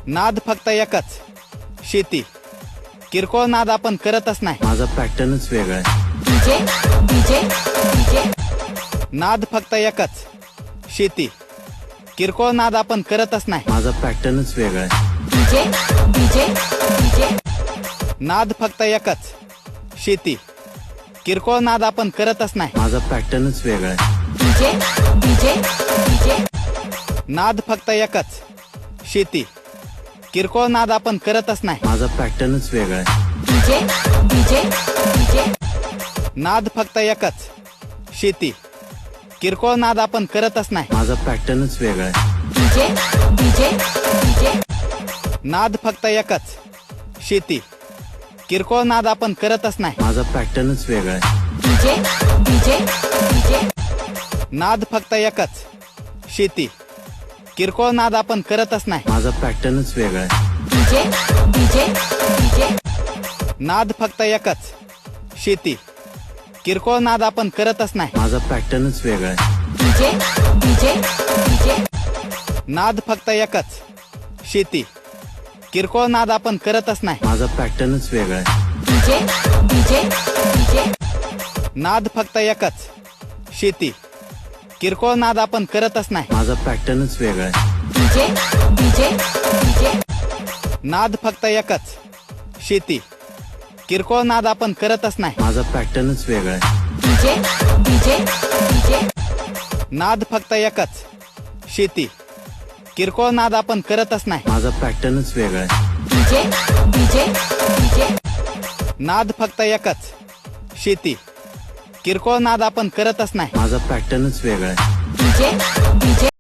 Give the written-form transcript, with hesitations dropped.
नाद फक्त एकच, शेती. किरकोळ नाद आपण करतच नाही. माझा पॅटर्नच वेगळा आहे. डीजे डीजे डीजे नाद फक्त एकच, शेती. किरकोळ नाद आपण करतच नाही. माझा पॅटर्नच वेगळा आहे. डीजे डीजे डीजे नाद फक्त एकच, शेती. किरकोळ नाद आपण करतच नाही. माझा पॅटर्नच वेगळा आहे. डीजे डीजे डीजे नाद फक्त एकच, शेती. किरकोळ नाद आपण करतच नाही. माझा पॅटर्नच वेगळा आहे. डीजे डीजे डीजे नाद फक्त एकच, शेती. किरकोळ नाद आपण करतच नाही. माझा पॅटर्नच वेगळा आहे. डीजे डीजे डीजे नाद फक्त एकच, शेती. किरकोळ नाद आपण करतच नाही. माझा पॅटर्नच वेगळा आहे. डीजे डीजे डीजे नाद फक्त एकच, शेती. किरकोळ नाद आपण करतच नाही. माझा पॅटर्नच वेगळा आहे. डीजे डीजे डीजे नाद फक्त एकच, शेती. किरकोळ नाद आपण करतच नाही. माझा पॅटर्नच वेगळा आहे. डीजे डीजे डीजे नाद फक्त एकच, शेती. किरकोळ नाद आपण करतच नाही. माझा पॅटर्नच वेगळा आहे. डीजे डीजे डीजे नाद फक्त एकच, शेती. किरकोळ नाद आपण करतच नाही. माझा पॅटर्नच वेगळा आहे. डीजे डीजे डीजे नाद फक्त एकच, शेती. किरकोळ नाद आपण करतच नाही. माझा पॅटर्नच वेगळा आहे. डीजे डीजे डीजे नाद फक्त एकच, शेती. किरकोळ नाद आपण करतच नाही. माझा पॅटर्नच वेगळा आहे. डीजे डीजे डीजे नाद फक्त एकच, शेती. किरकोळ नाद आपण करतच नाही. माझा पॅटर्नच वेगळा आहे. DJ DJ